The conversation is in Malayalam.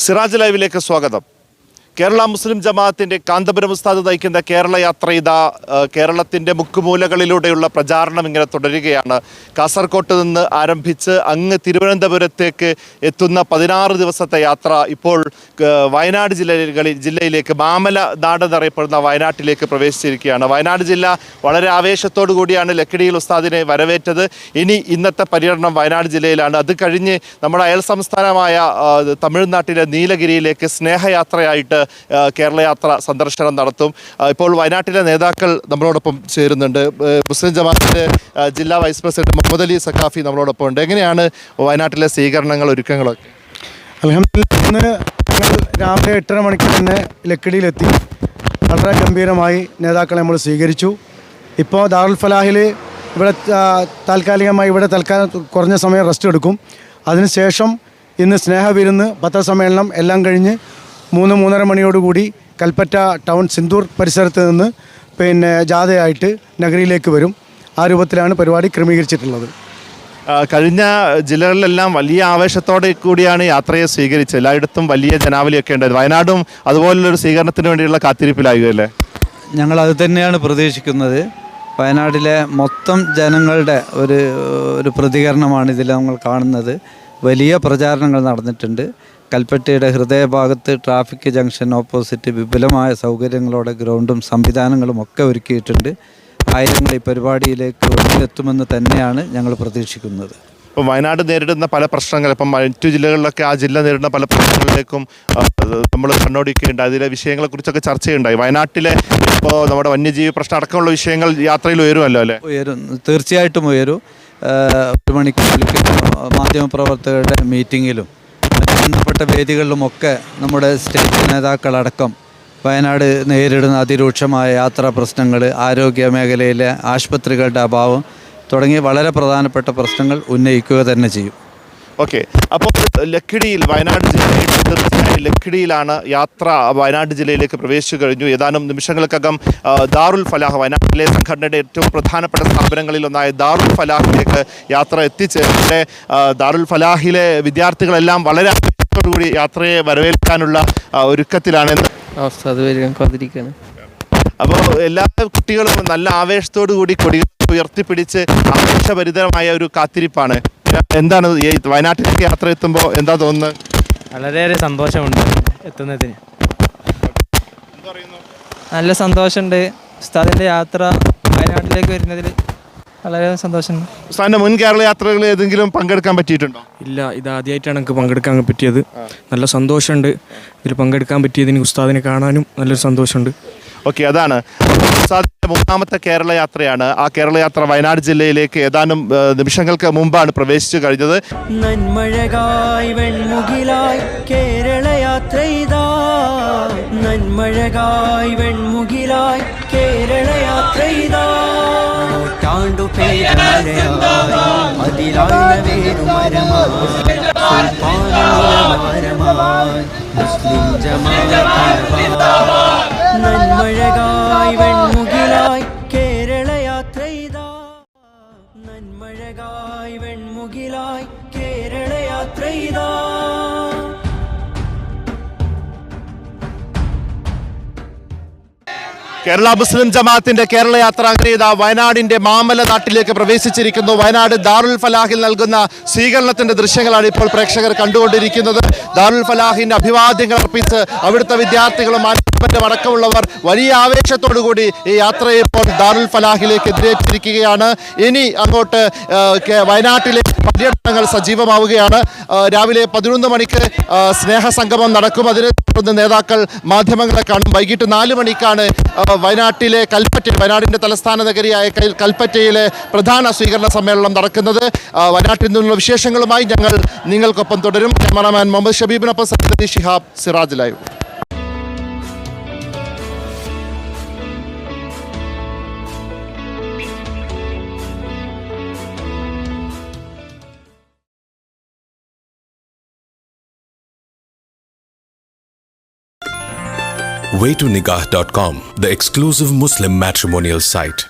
സിറാജ് ലൈവിലേക്ക് സ്വാഗതം. കേരള മുസ്ലിം ജമാഅത്തിന്റെ കാന്തപുരം ഉസ്താദ് നയിക്കുന്ന കേരള യാത്ര ഇതാ കേരളത്തിൻ്റെ മുക്കുമൂലകളിലൂടെയുള്ള പ്രചാരണം ഇങ്ങനെ തുടരുകയാണ്. കാസർകോട്ട് നിന്ന് ആരംഭിച്ച് അങ്ങ് തിരുവനന്തപുരത്തേക്ക് എത്തുന്ന 16 ദിവസത്തെ യാത്ര ഇപ്പോൾ വയനാട് ജില്ലയിലേക്ക് മാമല നാടെന്നറിയപ്പെടുന്ന വയനാട്ടിലേക്ക് പ്രവേശിച്ചിരിക്കുകയാണ്. വയനാട് ജില്ല വളരെ ആവേശത്തോടു കൂടിയാണ് ലക്കിടിയിൽ ഉസ്താദിനെ വരവേറ്റത്. ഇനി ഇന്നത്തെ പര്യടനം വയനാട് ജില്ലയിലാണ്. അത് കഴിഞ്ഞ് നമ്മുടെ അയൽ സംസ്ഥാനമായ തമിഴ്നാട്ടിലെ നീലഗിരിയിലേക്ക് സ്നേഹയാത്രയായിട്ട് കേരള യാത്ര സന്ദർശനം നടത്തും. ഇപ്പോൾ വയനാട്ടിലെ നേതാക്കൾ നമ്മളോടൊപ്പം ചേരുന്നുണ്ട്. മുസ്ലിം ജമാഅത്തിന്റെ ജില്ലാ വൈസ് പ്രസിഡന്റ് മുഹമ്മദ് അലി സഖാഫി നമ്മളോടൊപ്പം ഉണ്ട്. എങ്ങനെയാണ് വയനാട്ടിലെ സ്വീകരണങ്ങൾ, ഒരുക്കങ്ങളൊക്കെ? അൽഹംദുലില്ലാഹ്, ഇന്ന് ഞങ്ങൾ രാവിലെ 8:30 മണിക്ക് തന്നെ ലക്കിടിയിലെത്തി. വളരെ ഗംഭീരമായി നേതാക്കളെ നമ്മൾ സ്വീകരിച്ചു. ഇപ്പോൾ ദാറുൽ ഫലാഹിൽ ഇവിടെ താൽക്കാലികമായി തൽക്കാലം കുറഞ്ഞ സമയം റെസ്റ്റ് എടുക്കും. അതിനുശേഷം ഇന്ന് സ്നേഹവിരുന്ന്, പത്രസമ്മേളനം എല്ലാം കഴിഞ്ഞ് 3-3:30 മണിയോടുകൂടി കൽപ്പറ്റ ടൗൺ സിന്ദൂർ പരിസരത്ത് നിന്ന് ജാഥയായിട്ട് നഗരിയിലേക്ക് വരും. ആ രൂപത്തിലാണ് പരിപാടി ക്രമീകരിച്ചിട്ടുള്ളത്. കഴിഞ്ഞ ജില്ലകളിലെല്ലാം വലിയ ആവേശത്തോടെ കൂടിയാണ് യാത്രയെ സ്വീകരിച്ചത്. എല്ലായിടത്തും വലിയ ജനാവലിയൊക്കെ ഉണ്ടായത്. വയനാടും അതുപോലുള്ളൊരു സ്വീകരണത്തിന് വേണ്ടിയുള്ള കാത്തിരിപ്പിലാകുമല്ലേ? ഞങ്ങൾ അത് തന്നെയാണ് പ്രതീക്ഷിക്കുന്നത്. വയനാട്ടിലെ മൊത്തം ജനങ്ങളുടെ ഒരു പ്രതികരണമാണ് ഇതിൽ നമ്മൾ കാണുന്നത്. വലിയ പ്രചാരണങ്ങൾ നടന്നിട്ടുണ്ട്. കൽപ്പറ്റയുടെ ഹൃദയഭാഗത്ത് ട്രാഫിക് ജംഗ്ഷൻ ഓപ്പോസിറ്റ് വിപുലമായ സൗകര്യങ്ങളോടെ ഗ്രൗണ്ടും സംവിധാനങ്ങളും ഒക്കെ ഒരുക്കിയിട്ടുണ്ട്. ആയിരങ്ങൾ ഈ പരിപാടിയിലേക്ക് എത്തുമെന്ന് തന്നെയാണ് ഞങ്ങൾ പ്രതീക്ഷിക്കുന്നത്. ഇപ്പം വയനാട് നേരിടുന്ന പല പ്രശ്നങ്ങൾ, ഇപ്പം മറ്റു ജില്ലകളിലൊക്കെ ആ ജില്ല നേരിടുന്ന പല പ്രശ്നങ്ങളിലേക്കും നമ്മൾ കണ്ണോടിക്കുകയുണ്ട്. അതിലെ വിഷയങ്ങളെക്കുറിച്ചൊക്കെ ചർച്ചയുണ്ടായി. വയനാട്ടിലെ ഇപ്പോൾ നമ്മുടെ വന്യജീവി പ്രശ്നം അടക്കമുള്ള വിഷയങ്ങൾ യാത്രയിൽ ഉയരുമല്ലോ അല്ലേ? ഉയരും, തീർച്ചയായിട്ടും ഉയരും. 1 മണിക്ക് വിളിക്കുന്ന മാധ്യമപ്രവർത്തകരുടെ മീറ്റിങ്ങിലും ബന്ധപ്പെട്ട വേദികളിലുമൊക്കെ നമ്മുടെ സ്റ്റേറ്റ് നേതാക്കളടക്കം വയനാട് നേരിടുന്ന അതിരൂക്ഷമായ യാത്രാ പ്രശ്നങ്ങൾ, ആരോഗ്യ മേഖലയിലെ ആശുപത്രികളുടെ അഭാവം തുടങ്ങി വളരെ പ്രധാനപ്പെട്ട പ്രശ്നങ്ങൾ ഉന്നയിക്കുക തന്നെ ചെയ്യും. ഓക്കെ, അപ്പോൾ ലക്കിടിയിൽ, വയനാട് ജില്ലയിൽ തീർച്ചയായും ലക്കിടിയിലാണ് യാത്ര. വയനാട് ജില്ലയിലേക്ക് പ്രവേശിച്ചു കഴിഞ്ഞു. ഏതാനും നിമിഷങ്ങൾക്കകം ദാറുൽ ഫലാഹ്, വയനാട്ടിലെ സംഘടനയുടെ ഏറ്റവും പ്രധാനപ്പെട്ട സ്ഥാപനങ്ങളിലൊന്നായ ദാറുൽ ഫലാഹിലേക്ക് യാത്ര എത്തിച്ചേർന്നിട്ട് ദാറുൽ ഫലാഹിലെ വിദ്യാർത്ഥികളെല്ലാം വളരെ ആവേശത്തോടുകൂടി യാത്രയെ വരവേൽക്കാനുള്ള ഒരുക്കത്തിലാണ്. അപ്പോൾ എല്ലാ കുട്ടികളും നല്ല ആവേശത്തോടു കൂടി കൊടികൾ ഉയർത്തിപ്പിടിച്ച് ആവേശഭരിതമായ ഒരു കാത്തിരിപ്പാണ്. എന്താണ് വയനാട്ടിലേക്ക് യാത്ര എത്തുമ്പോൾ എന്താ തോന്നുന്നത്? വളരെയേറെ സന്തോഷമുണ്ട് എത്തുന്നതിന്. നല്ല സന്തോഷമുണ്ട്. ഉസ്താദിൻ്റെ യാത്ര വയനാട്ടിലേക്ക് വരുന്നതിൽ വളരെ സന്തോഷമുണ്ട്. ഉസ്താദിൻ്റെ മുൻ കേരള യാത്രകളിൽ ഏതെങ്കിലും പങ്കെടുക്കാൻ പറ്റിയിട്ടുണ്ടോ? ഇല്ല, ഇതാദ്യമായിട്ടാണ് എനിക്ക് പങ്കെടുക്കാൻ പറ്റിയത്. നല്ല സന്തോഷമുണ്ട് ഇതിൽ പങ്കെടുക്കാൻ പറ്റിയതിന്. ഉസ്താദിനെ കാണാനും നല്ലൊരു സന്തോഷമുണ്ട്. ഓക്കെ, അതാണ് ഉസ്താദിൻ്റെ 3ാമത്തെ കേരള യാത്രയാണ്. ആ കേരള യാത്ര വയനാട് ജില്ലയിലേക്ക് ഏതാനും നിമിഷങ്ങൾക്ക് മുമ്പാണ് പ്രവേശിച്ചു കഴിഞ്ഞത്. നന്മഴകായി വെൺമുകിലായി കേരള യാത്ര ഇതാ, നന്മഴകായി വെൺമുകിലായി കേരള യാത്ര ഇതാ, നൂറ്റാണ്ടു പേരമഴയായി അതിലാഴ്ന്ന വേരുമരമായി മുസ്ലിം ജമാഅത്ത്. നന്മഴകായി വെൺമുകിലായി കേരള യാത്ര ഇതാ, നന്മഴകായി വെൺമുകിലായി കേരള യാത്ര ഇതാ. കേരള മുസ്ലിം ജമാഅത്തിന്റെ കേരള യാത്ര അങ്ങനെ ഇതാ വയനാടിന്റെ മാമല നാട്ടിലേക്ക് പ്രവേശിച്ചിരിക്കുന്നു. വയനാട് ദാറുൽ ഫലാഹിൽ നൽകുന്ന സ്വീകരണത്തിന്റെ ദൃശ്യങ്ങളാണ് ഇപ്പോൾ പ്രേക്ഷകർ കണ്ടുകൊണ്ടിരിക്കുന്നത്. ദാറുൽ ഫലാഹിന്റെ അഭിവാദ്യങ്ങൾ അർപ്പിച്ച് അവിടുത്തെ വിദ്യാർത്ഥികളും അടക്കമുള്ളവർ വലിയ ആവേശത്തോടുകൂടി ഈ യാത്രയെ ഇപ്പോൾ ദാറുൽ ഫലാഹിലേക്ക് എതിരേറ്റിരിക്കുകയാണ്. ഇനി അങ്ങോട്ട് വയനാട്ടിലെ പര്യടനങ്ങൾ സജീവമാവുകയാണ്. രാവിലെ 11 മണിക്ക് സ്നേഹസംഗമം നടക്കും. അതിനെ തുടർന്ന് നേതാക്കൾ മാധ്യമങ്ങളെ കാണും. വൈകിട്ട് 4 മണിക്കാണ് വയനാട്ടിലെ വയനാടിൻ്റെ തലസ്ഥാന നഗരിയായ കൽപ്പറ്റയിലെ പ്രധാന സ്വീകരണ സമ്മേളനം നടക്കുന്നത്. വയനാട്ടിൽ നിന്നുള്ള വിശേഷങ്ങളുമായി ഞങ്ങൾ നിങ്ങൾക്കൊപ്പം തുടരും. ക്യാമറാമാൻ മുഹമ്മദ് ഷബീബിനൊപ്പം Sayyid Shihab, Siraj live. waytonikah.com, the exclusive Muslim matrimonial site.